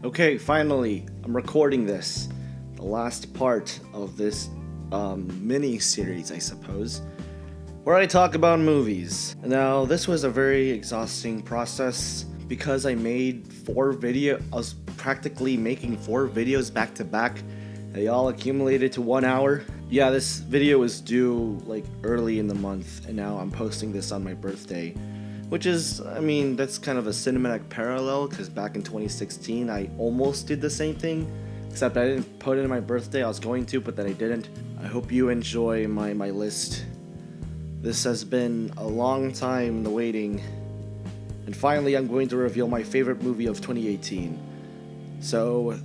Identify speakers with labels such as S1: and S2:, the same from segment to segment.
S1: Okay, finally, I'm recording this. The last part of this mini series, I suppose, where I talk about movies. Now, this was a very exhausting process because I made I was practically making 4 videos back to back. They all accumulated to 1 hour. Yeah, this video was due like early in the month, and now I'm posting this on my birthday. Which is, I mean, that's kind of a cinematic parallel because back in 2016 I almost did the same thing, except I didn't put it in my birthday. I was going to, but then I didn't. I hope you enjoy my list. This has been a long time in the waiting, and finally I'm going to reveal my favorite movie of 2018. So,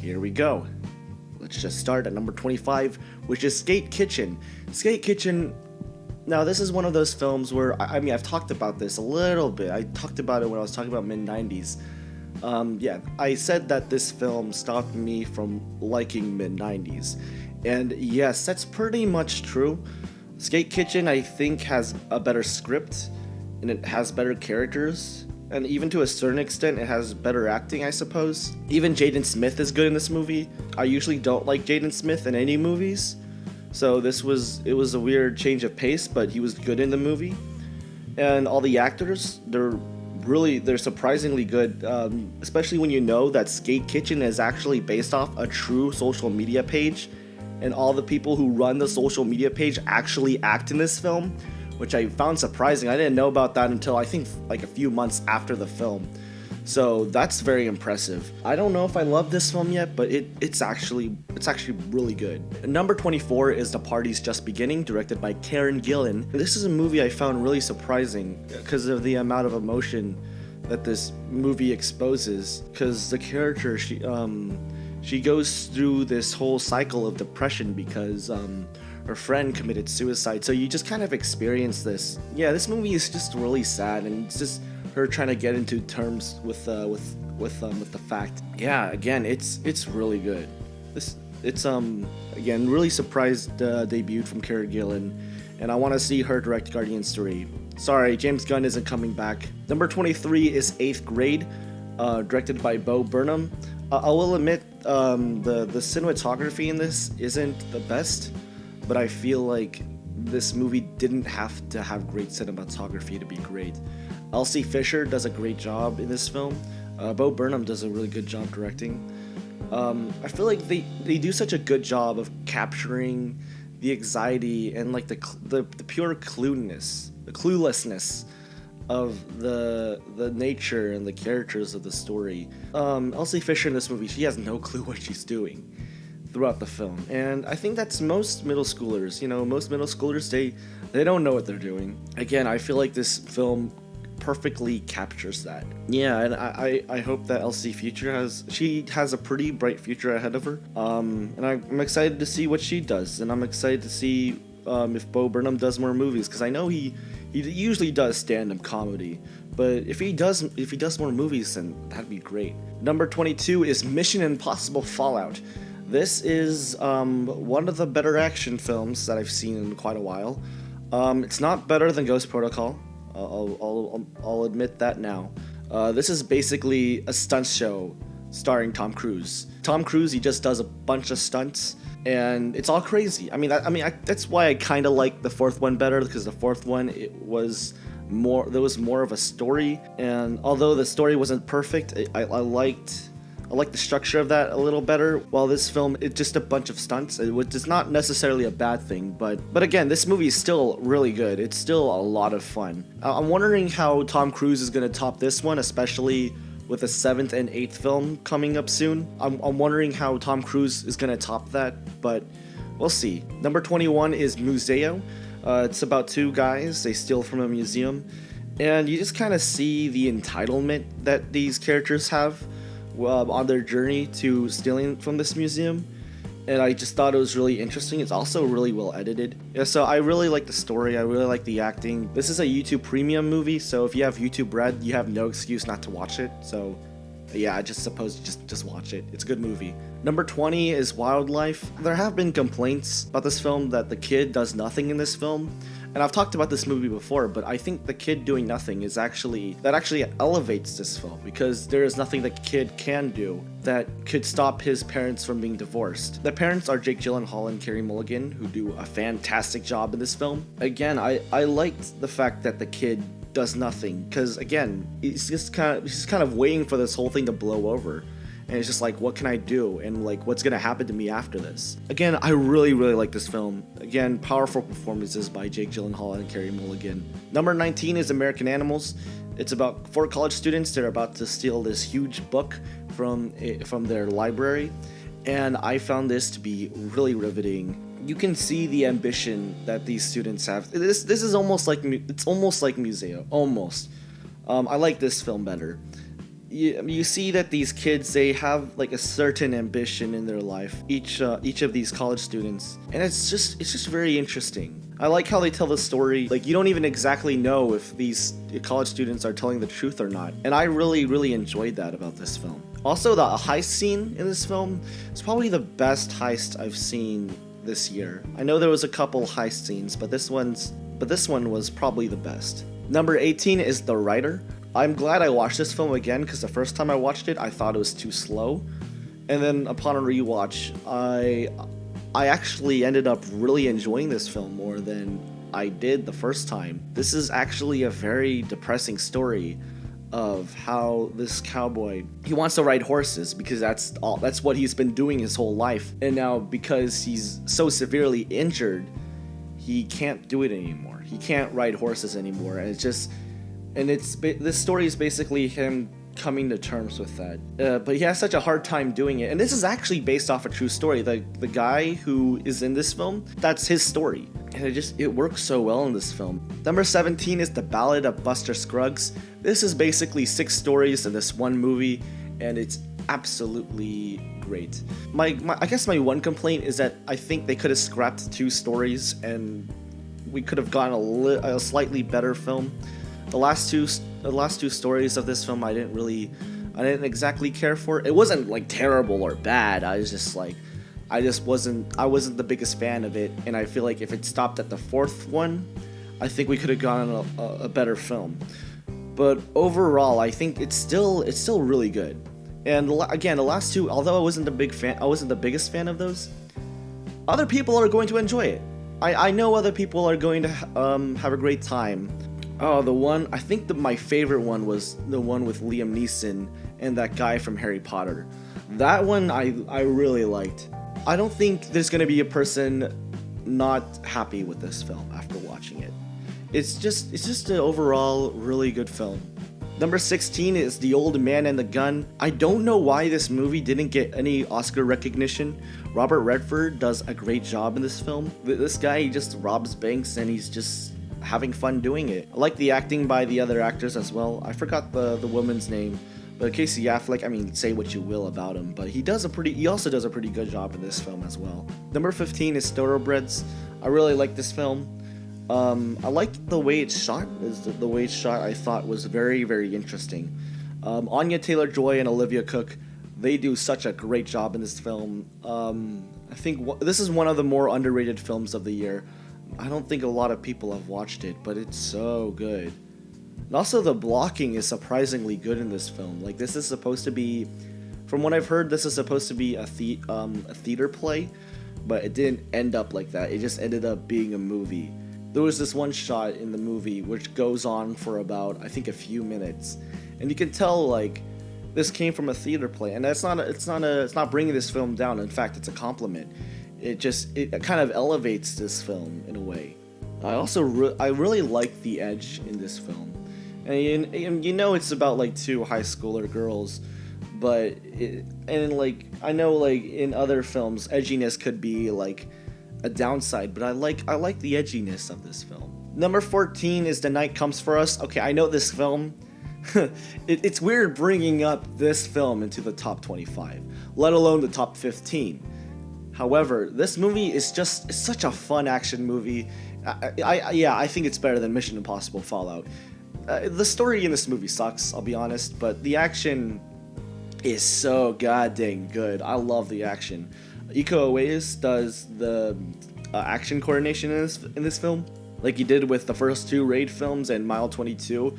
S1: here we go. Let's just start at number 25, which is Skate Kitchen. Skate Kitchen. Now, this is one of those films where, I mean, I've talked about this a little bit. I talked about it when I was talking about mid-90s. Yeah, I said that this film stopped me from liking mid-90s. And yes, that's pretty much true. Skate Kitchen, I think, has a better script, and it has better characters. And even to a certain extent, it has better acting, I suppose. Even Jaden Smith is good in this movie. I usually don't like Jaden Smith in any movies. So it was a weird change of pace, but he was good in the movie. And all the actors, they're surprisingly good, especially when you know that Skate Kitchen is actually based off a true social media page, and all the people who run the social media page actually act in this film, which I found surprising. I didn't know about that until I think like a few months after the film. So that's very impressive. I don't know if I love this film yet, but it's actually really good. Number 24 is The Party's Just Beginning, directed by Karen Gillan. This is a movie I found really surprising because of the amount of emotion that this movie exposes. Because the character, she goes through this whole cycle of depression because her friend committed suicide. So you just kind of experience this. Yeah, this movie is just really sad, and it's just her trying to get into terms with the fact. Yeah, again, it's really good. It's again really surprised debut from Karen Gillan, and I want to see her direct Guardians 3. Sorry, James Gunn isn't coming back. Number 23 is 8th Grade, directed by Bo Burnham. I will admit the cinematography in this isn't the best, but I feel like this movie didn't have to have great cinematography to be great. Elsie Fisher does a great job in this film. Bo Burnham does a really good job directing. I feel like they do such a good job of capturing the anxiety and like the pure cluelessness of the nature and the characters of the story. Elsie Fisher in this movie, she has no clue what she's doing throughout the film, and I think that's most middle schoolers. You know, most middle schoolers, they don't know what they're doing. Again, I feel like this film perfectly captures that. Yeah, and I hope that Elsie has a pretty bright future ahead of her. And I'm excited to see what she does, and I'm excited to see if Bo Burnham does more movies, because I know he usually does stand-up comedy, but if he does more movies, then that'd be great. Number 22 is Mission Impossible Fallout. This is one of the better action films that I've seen in quite a while. It's not better than Ghost Protocol. I'll admit that now. This is basically a stunt show starring Tom Cruise. Tom Cruise, he just does a bunch of stunts, and it's all crazy. That's why I kind of like the fourth one better, because the fourth one, there was more of a story, and although the story wasn't perfect, I like the structure of that a little better. While this film, it's just a bunch of stunts, which is not necessarily a bad thing, but again, this movie is still really good. It's still a lot of fun. I'm wondering how Tom Cruise is going to top this one, especially with the 7th and 8th film coming up soon. I'm wondering how Tom Cruise is going to top that, but we'll see. Number 21 is Museo. It's about 2 guys. They steal from a museum, and you just kind of see the entitlement that these characters have on their journey to stealing from this museum, and I just thought it was really interesting. It's also really well edited. Yeah, so I really like the story. I really like the acting. This is a YouTube Premium movie, so if you have YouTube Red, you have no excuse not to watch it. So yeah, I just suppose just watch it. It's a good movie. Number 20 is Wildlife. There have been complaints about this film that the kid does nothing in this film, And I've talked about this movie before, but I think The Kid Doing Nothing is actually elevates this film, because there is nothing the kid can do that could stop his parents from being divorced. The parents are Jake Gyllenhaal and Carey Mulligan, who do a fantastic job in this film. Again, I liked the fact that the kid does nothing, because again, he's just kind of waiting for this whole thing to blow over. And it's just like, what can I do? And like, what's gonna happen to me after this? Again, I really like this film. Again, powerful performances by Jake Gyllenhaal and Carey Mulligan. Number 19 is American Animals. It's about 4 college students that are about to steal this huge book from their library. And I found this to be really riveting. You can see the ambition that these students have. This is almost like Museo, almost. I like this film better. You see that these kids, they have like a certain ambition in their life, each of these college students, and it's just very interesting. I like how they tell the story. Like, you don't even exactly know if these college students are telling the truth or not, and I really enjoyed that about this film. Also, the heist scene in this film is probably the best heist I've seen this year. I know there was a couple heist scenes, but this one was probably the best. Number 18 is The Writer. I'm glad I watched this film again, because the first time I watched it, I thought it was too slow. And then upon a rewatch, I actually ended up really enjoying this film more than I did the first time. This is actually a very depressing story of how this cowboy, he wants to ride horses because that's what he's been doing his whole life. And now, because he's so severely injured, he can't do it anymore. He can't ride horses anymore. And this story is basically him coming to terms with that. But he has such a hard time doing it. And this is actually based off a true story. The guy who is in this film, that's his story. And it works so well in this film. Number 17 is The Ballad of Buster Scruggs. This is basically 6 stories in this one movie, and it's absolutely great. I guess my one complaint is that I think they could have scrapped 2 stories and we could have gotten a slightly better film. The last two stories of this film I didn't exactly care for. It wasn't like terrible or bad. I wasn't the biggest fan of it, and I feel like if it stopped at the 4th one, I think we could have gotten a better film. But overall, I think it's still really good. And again, the last 2, although I wasn't the biggest fan of those, other people are going to enjoy it. I know other people are going to have a great time. Oh, my favorite one was the one with Liam Neeson and that guy from Harry Potter. That one I really liked. I don't think there's gonna be a person not happy with this film after watching it. It's just an overall really good film. Number 16 is The Old Man and the Gun. I don't know why this movie didn't get any Oscar recognition. Robert Redford does a great job in this film. This guy, he just robs banks and he's just having fun doing it. I like the acting by the other actors as well. I forgot the woman's name, but Casey Affleck, I mean, say what you will about him, but he also does a pretty good job in this film as well. Number 15 is Thoroughbreds. I really like this film. I liked the way it's shot. The way it's shot, I thought, was very interesting. Anya Taylor-Joy and Olivia Cooke, they do such a great job in this film. I think this is one of the more underrated films of the year. I don't think a lot of people have watched it, but it's so good. And also, the blocking is surprisingly good in this film. Like, this is supposed to be, from what I've heard, this is supposed to be a theater play, but it didn't end up like that. It just ended up being a movie. There was this one shot in the movie which goes on for about, I think, a few minutes, and you can tell like this came from a theater play, and it's not bringing this film down. In fact, it's a compliment. It kind of elevates this film in a way. I really like the edge in this film, and you know it's about like 2 high schooler girls, but I know like in other films edginess could be like a downside, but I like the edginess of this film. Number 14 is The Night Comes For Us. Okay, I know this film. It's weird bringing up this film into the top 25, let alone the top 15. However, this movie is it's such a fun action movie. I think it's better than Mission Impossible Fallout. The story in this movie sucks, I'll be honest, but the action is so goddamn good. I love the action. Iko Uwais does the action coordination in this film. like he did with the first two Raid films and Mile 22.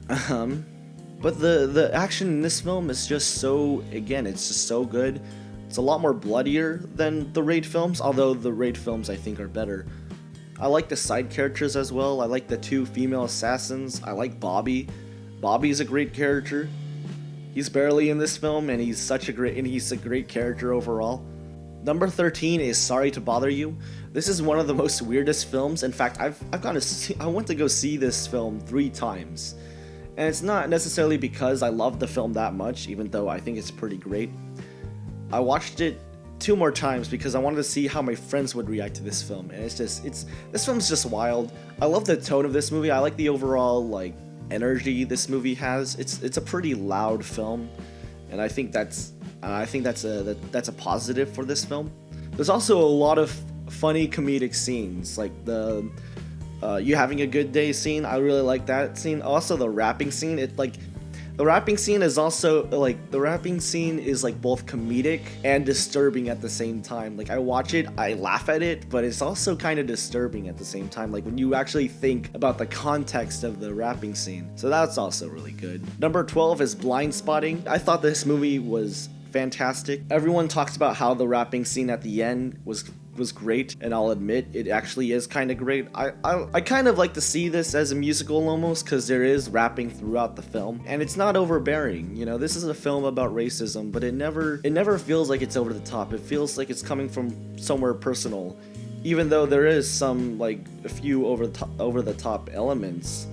S1: But the action in this film is just so, again, it's just so good. It's a lot more bloodier than the Raid films, although the Raid films I think are better. I like the side characters as well. I like the two female assassins. I like Bobby. Bobby's a great character. He's barely in this film, and he's a great character overall. Number 13 is Sorry to Bother You. This is one of the most weirdest films. In fact, I went to go see this film 3 times. And it's not necessarily because I love the film that much, even though I think it's pretty great. I watched it 2 more times because I wanted to see how my friends would react to this film. And this film's just wild. I love the tone of this movie. I like the overall like energy this movie has. It's a pretty loud film, and I think that's a positive for this film. There's also a lot of funny comedic scenes, like the you having a good day scene. I really like that scene. Also the rapping scene. The rapping scene is both comedic and disturbing at the same time. Like I watch it, I laugh at it, but it's also kind of disturbing at the same time. Like when you actually think about the context of the rapping scene. So that's also really good. Number 12 is Blind Spotting. I thought this movie was fantastic. Everyone talks about how the rapping scene at the end was great, and I'll admit it actually is kind of great. I kind of like to see this as a musical almost, because there is rapping throughout the film, and it's not overbearing. You know, this is a film about racism, but it never feels like it's over the top. It feels like it's coming from somewhere personal, even though there is some like a few over the top elements.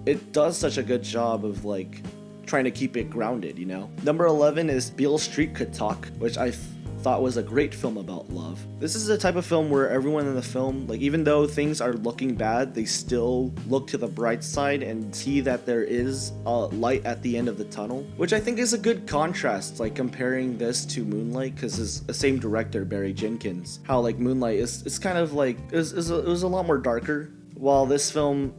S1: It does such a good job of like trying to keep it grounded, you know. Number 11 is Beale Street Could Talk, which I thought was a great film about love. This is the type of film where everyone in the film, like even though things are looking bad, they still look to the bright side and see that there is a light at the end of the tunnel, which I think is a good contrast, like comparing this to Moonlight, because it's the same director, Barry Jenkins. How like Moonlight is kind of like it was a lot more darker, while this film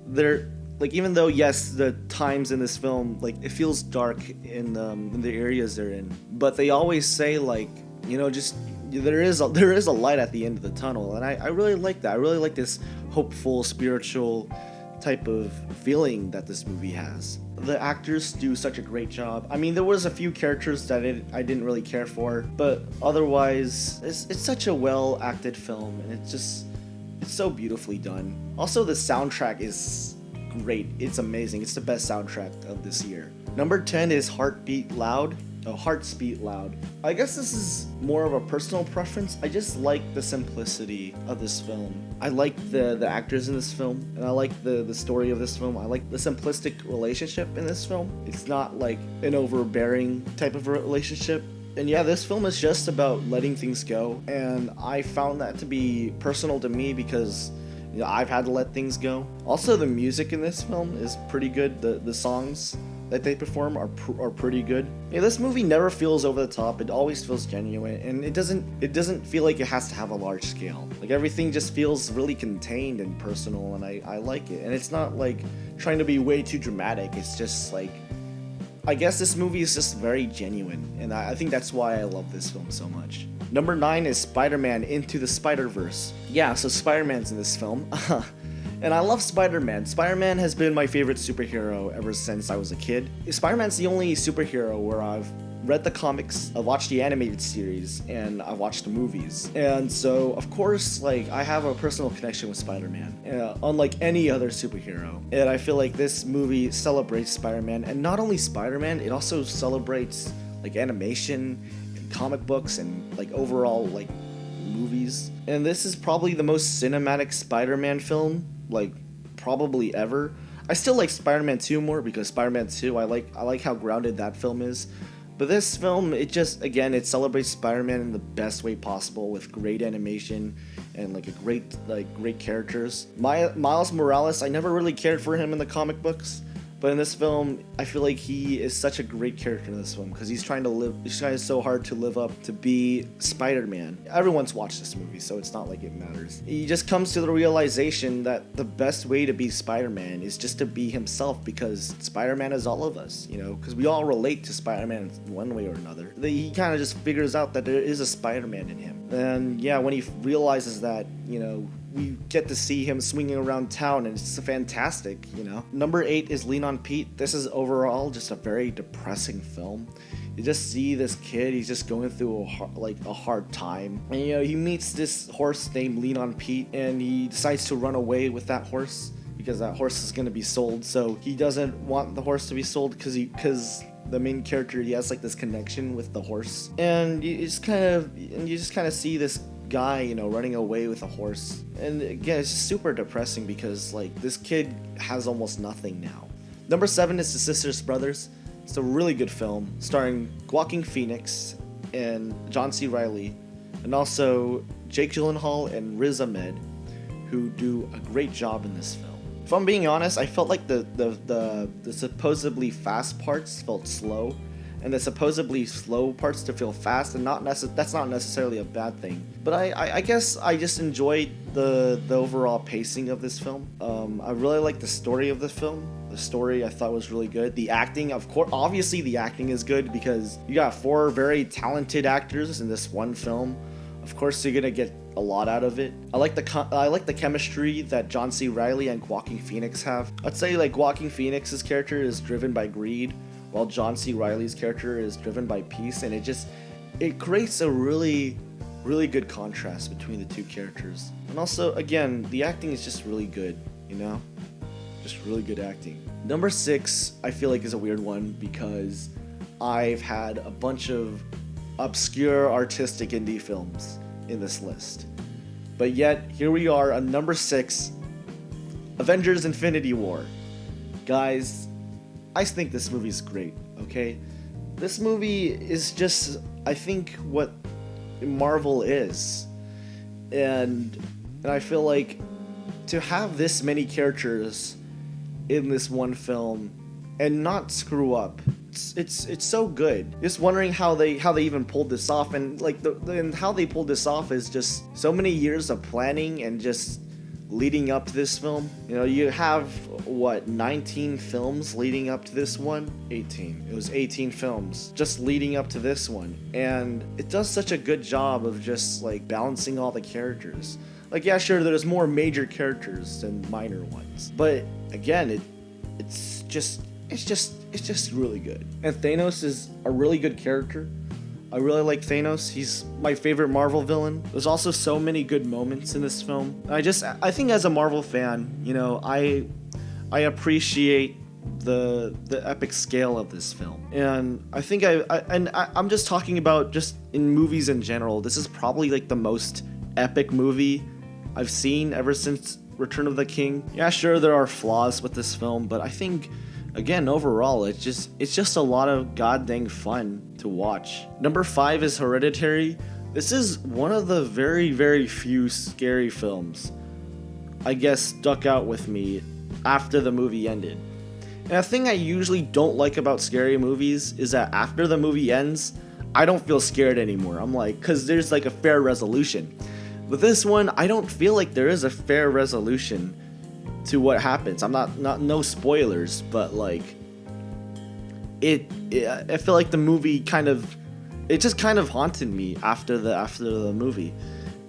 S1: like even though yes the times in this film like it feels dark in the areas they're in, but they always say like, you know, just there is a light at the end of the tunnel, and I really like that. I really like this hopeful spiritual type of feeling that this movie has. The actors do such a great job. I mean, there was a few characters that I didn't really care for, but otherwise it's such a well acted film, and it's so beautifully done. Also the soundtrack is great. It's amazing. It's the best soundtrack of this year. Number 10 is Hearts Beat Loud. I guess this is more of a personal preference. I just like the simplicity of this film. I like the actors in this film, and I like the story of this film. I like the simplistic relationship in this film. It's not like an overbearing type of relationship. And yeah, this film is just about letting things go, and I found that to be personal to me because I've had to let things go. Also, the music in this film is pretty good. The songs that they perform are pretty good. Yeah, this movie never feels over the top. It always feels genuine, and it doesn't feel like it has to have a large scale. Like everything just feels really contained and personal, and I like it. And it's not like trying to be way too dramatic. It's just like, I guess this movie is just very genuine, and I think that's why I love this film so much. Number 9 is Spider-Man Into the Spider-Verse. Yeah, so Spider-Man's in this film. And I love Spider-Man. Spider-Man has been my favorite superhero ever since I was a kid. Spider-Man's the only superhero where I've read the comics, I've watched the animated series, and I've watched the movies. And so, of course, like, I have a personal connection with Spider-Man, unlike any other superhero. And I feel like this movie celebrates Spider-Man, and not only Spider-Man, it also celebrates, like, animation, and comic books, and, like, overall, like, movies. And this is probably the most cinematic Spider-Man film, like, probably ever. I still like Spider-Man 2 more because Spider-Man 2, I like how grounded that film is. But this film, it celebrates Spider-Man in the best way possible with great animation and like great characters. Miles Morales, I never really cared for him in the comic books, but in this film, I feel like he is such a great character in this film because he's trying so hard to live up to be Spider-Man. Everyone's watched this movie, so it's not like it matters. He just comes to the realization that the best way to be Spider-Man is just to be himself, because Spider-Man is all of us, you know, because we all relate to Spider-Man in one way or another. He kind of just figures out that there is a Spider-Man in him. And yeah, when he realizes that, you know, we get to see him swinging around town, and it's fantastic, you know. Number 8 is Lean on Pete. This is overall just a very depressing film. You just see this kid, he's just going through a hard time. And you know, he meets this horse named Lean on Pete, and he decides to run away with that horse because that horse is going to be sold. So he doesn't want the horse to be sold because the main character, he has like this connection with the horse. And you just kind of see this guy, you know, running away with a horse. And again, it's just super depressing because like this kid has almost nothing now. Number 7 is The Sisters Brothers. It's a really good film starring Joaquin Phoenix and John C. Reilly, and also Jake Gyllenhaal and Riz Ahmed, who do a great job in this film. If I'm being honest, I felt like the supposedly fast parts felt slow, and the supposedly slow parts to feel fast, and that's not necessarily a bad thing. But I guess I just enjoyed the overall pacing of this film. I really like the story of the film. The story I thought was really good. The acting, of course, obviously the acting is good because you got 4 very talented actors in this one film. Of course, you're gonna get a lot out of it. I like the chemistry that John C. Reilly and Joaquin Phoenix have. I'd say like Joaquin Phoenix's character is driven by greed, while John C. Reilly's character is driven by peace, and it creates a really good contrast between the two characters. And also, again, the acting is just really good, you know? Just really good acting. Number 6, I feel like is a weird one because I've had a bunch of obscure artistic indie films in this list. But yet, here we are on number 6, Avengers Infinity War. Guys, I think this movie's great, okay? This movie is just, I think, what Marvel is. And I feel like to have this many characters in this one film and not screw up, it's so good. Just wondering how they even pulled this off, and like and how they pulled this off is just so many years of planning and just leading up to this film. You know, you have 19 films leading up to this one? 18. It was 18 films just leading up to this one, and it does such a good job of just like balancing all the characters. Like, yeah, sure, there's more major characters than minor ones, but again, it's just really good. And Thanos is a really good character. I really like Thanos. He's my favorite Marvel villain. There's also so many good moments in this film. I think as a Marvel fan, you know, I appreciate the epic scale of this film. And I think I'm just talking about just in movies in general. This is probably like the most epic movie I've seen ever since Return of the King. Yeah, sure, there are flaws with this film, but I think, again, overall, it's just a lot of goddamn fun to watch. Number 5 is Hereditary. This is one of the very, very few scary films, I guess, stuck out with me after the movie ended. And a thing I usually don't like about scary movies is that after the movie ends, I don't feel scared anymore. I'm like, because there's like a fair resolution. With this one, I don't feel like there is a fair resolution to what happens. I'm not no spoilers, but like I feel like the movie it just kind of haunted me after the movie.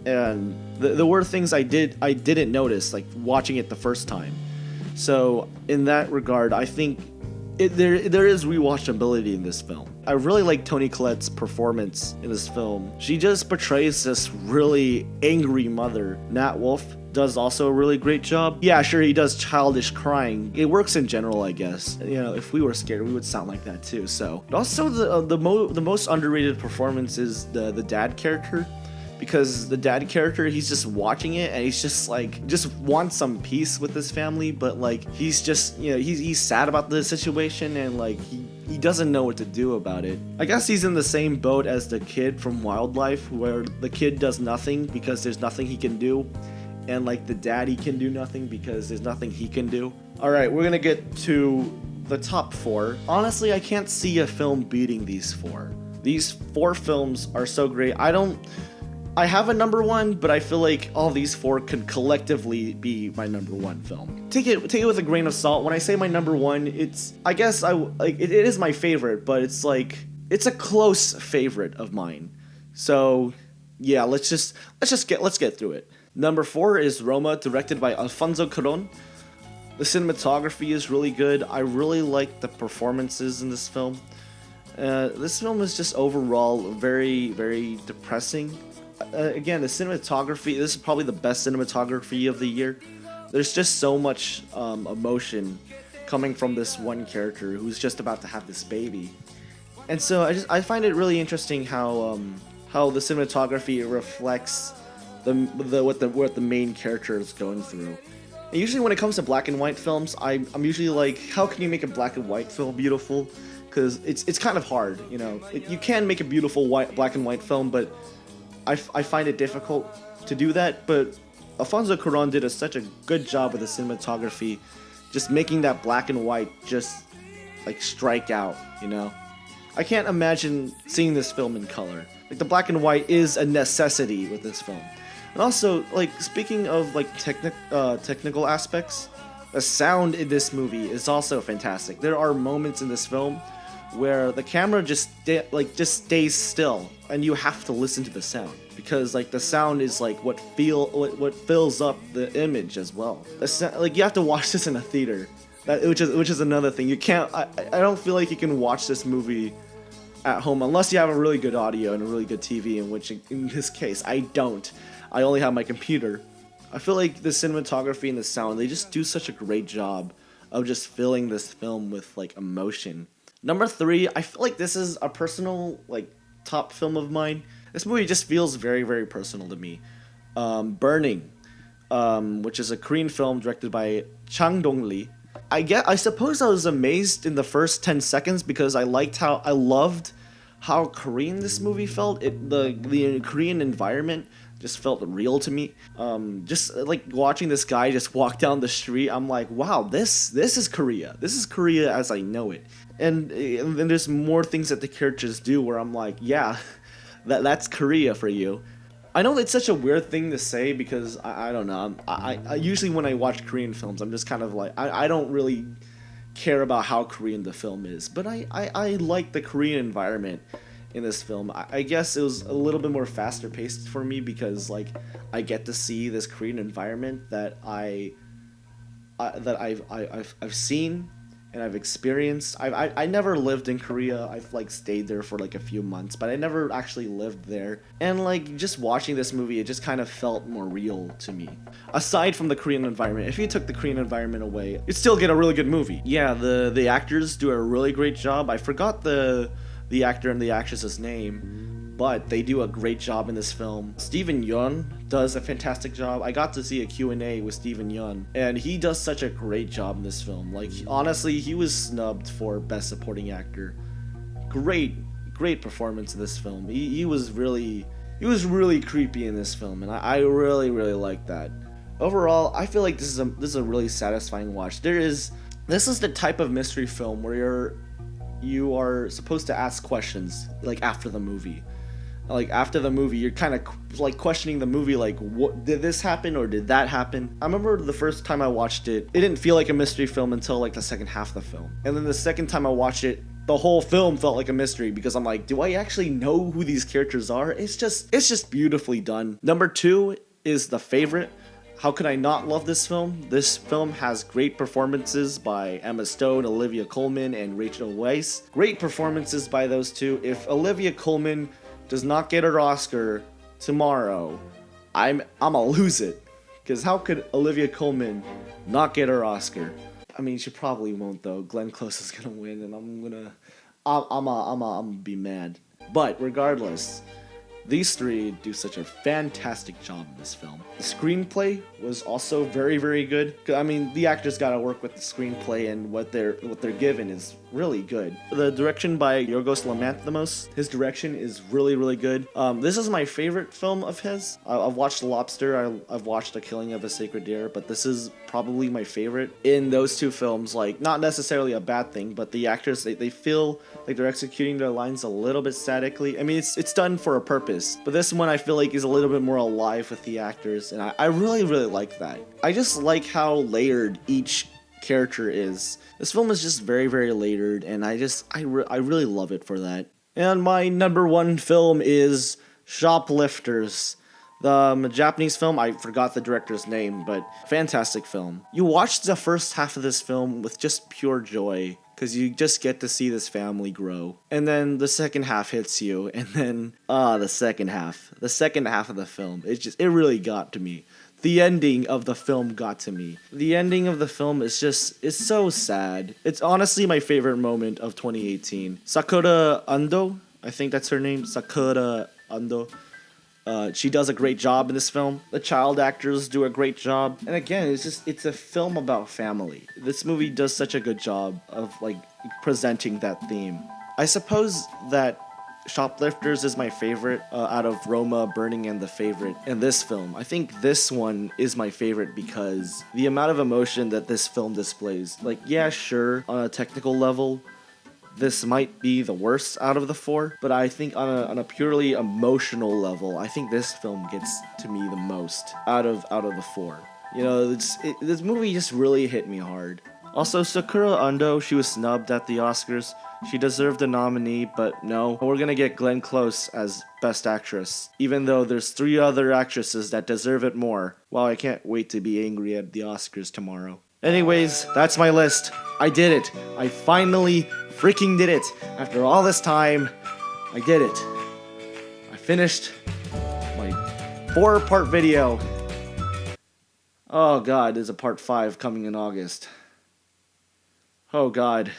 S1: And there were things I didn't notice, like watching it the first time. So in that regard, I think there is rewatchability in this film. I really like Toni Collette's performance in this film. She just portrays this really angry mother. Nat Wolff does also a really great job. Yeah, sure, he does childish crying. It works in general, I guess. You know, if we were scared, we would sound like that too. So, but also the most underrated performance is the dad character. Because the dad character, he's just watching it and he's just like, just wants some peace with his family, but like he's just, you know, he's sad about the situation and like he doesn't know what to do about it. I guess he's in the same boat as the kid from Wildlife, where the kid does nothing because there's nothing he can do, and like the daddy can do nothing because there's nothing he can do. Alright, we're gonna get to the top 4. Honestly, I can't see a film beating these 4. These 4 films are so great. I have a number 1, but I feel like all these 4 could collectively be my number 1 film. Take it with a grain of salt. When I say my number 1, it is my favorite, but it's a close favorite of mine. So yeah, let's get through it. Number 4 is Roma, directed by Alfonso Cuarón. The cinematography is really good. I really like the performances in this film. This film is just overall very, very depressing. Again, the cinematography, this is probably the best cinematography of the year. There's just so much emotion coming from this one character who's just about to have this baby. And so I find it really interesting how the cinematography reflects what the main character is going through. And usually when it comes to black and white films, I'm usually like, how can you make a black and white film beautiful? Because it's kind of hard, you know. You can make a beautiful black and white film, but I find it difficult to do that. But Alfonso Cuarón did such a good job with the cinematography, just making that black and white just like strike out, you know. I can't imagine seeing this film in color. Like, the black and white is a necessity with this film. And also, like, speaking of like technical aspects, the sound in this movie is also fantastic. There are moments in this film where the camera just stays still, and you have to listen to the sound, because like the sound is like what fills up the image as well. Like, you have to watch this in a theater, which is another thing. You can't. I don't feel like you can watch this movie at home unless you have a really good audio and a really good TV, in this case I don't. I only have my computer. I feel like the cinematography and the sound, they just do such a great job of just filling this film with like emotion. Number 3, I feel like this is a personal like top film of mine. This movie just feels very, very personal to me. Burning, which is a Korean film directed by Chang Dong-lee. I suppose I was amazed in the first 10 seconds because I loved how Korean this movie felt. The Korean environment just felt real to me. Just like watching this guy just walk down the street, I'm like, wow, this is Korea. This is Korea as I know it. And then there's more things that the characters do where I'm like, yeah, that's Korea for you. I know it's such a weird thing to say because I don't know. I usually when I watch Korean films, I'm just kind of like, I don't really care about how Korean the film is, but I like the Korean environment in this film. I guess it was a little bit more faster paced for me because like I get to see this Korean environment that I've seen and I've experienced. I never lived in Korea. I've like stayed there for like a few months, but I never actually lived there. And like just watching this movie, it just kind of felt more real to me. Aside from the Korean environment, if you took the Korean environment away, you'd still get a really good movie. Yeah, the actors do a really great job. I forgot the actor and the actress's name, but they do a great job in this film. Steven Yeun does a fantastic job. I got to see a Q&A with Steven Yeun, and he does such a great job in this film. Like, honestly, he was snubbed for Best Supporting Actor. Great performance in this film. He was really creepy in this film, and I really like that. Overall, I feel like this is a really satisfying watch. This is the type of mystery film where you are supposed to ask questions like after the movie. Like after the movie, you're kind of like questioning the movie, like, what did this happen or did that happen? I remember the first time I watched it, it didn't feel like a mystery film until like the second half of the film. And then the second time I watched it, the whole film felt like a mystery because I'm like, do I actually know who these characters are? It's just beautifully done. Number 2 is The Favorite. How could I not love this film? This film has great performances by Emma Stone, Olivia Colman, and Rachel Weisz. Great performances by those two. If Olivia Colman does not get her Oscar tomorrow, I'ma lose it. Because how could Olivia Colman not get her Oscar? I mean, she probably won't though. Glenn Close is gonna win, and I'm be mad. But regardless, these three do such a fantastic job in this film. The screenplay was also very good. I mean, the actors gotta work with the screenplay, and what they're given is really good. The direction by Yorgos Lanthimos, his direction is really good. This is my favorite film of his. I've watched Lobster, I've watched The Killing of a Sacred Deer, but this is probably my favorite. In those two films, like, not necessarily a bad thing, but the actors, they feel like they're executing their lines a little bit statically. I mean, it's done for a purpose, but this one I feel like is a little bit more alive with the actors, and I really like that. I just like how layered each character is. This film is just very layered, and I really love it for that. And my number 1 film is Shoplifters, The Japanese film, I forgot the director's name, but fantastic film. You watch the first half of this film with just pure joy, because you just get to see this family grow. And then the second half hits you, and then, the second half of the film, it really got to me. The ending of the film got to me. The ending of the film is it's so sad. It's honestly my favorite moment of 2018. Sakura Ando, I think that's her name, Sakura Ando. She does a great job in this film. The child actors do a great job. And again, it's a film about family. This movie does such a good job of like presenting that theme. I suppose that Shoplifters is my favorite out of Roma, Burning, and The Favorite in this film. I think this one is my favorite because the amount of emotion that this film displays. Like, yeah, sure, on a technical level, this might be the worst out of the four, but I think on a purely emotional level, I think this film gets to me the most out of the four. You know, this movie just really hit me hard. Also, Sakura Ando, she was snubbed at the Oscars. She deserved a nominee, but no. We're gonna get Glenn Close as Best Actress, even though there's 3 other actresses that deserve it more. Wow, I can't wait to be angry at the Oscars tomorrow. Anyways, that's my list. I did it. I finally freaking did it. After all this time, I did it. I finished my 4-part video. Oh god, there's a part 5 coming in August. Oh god.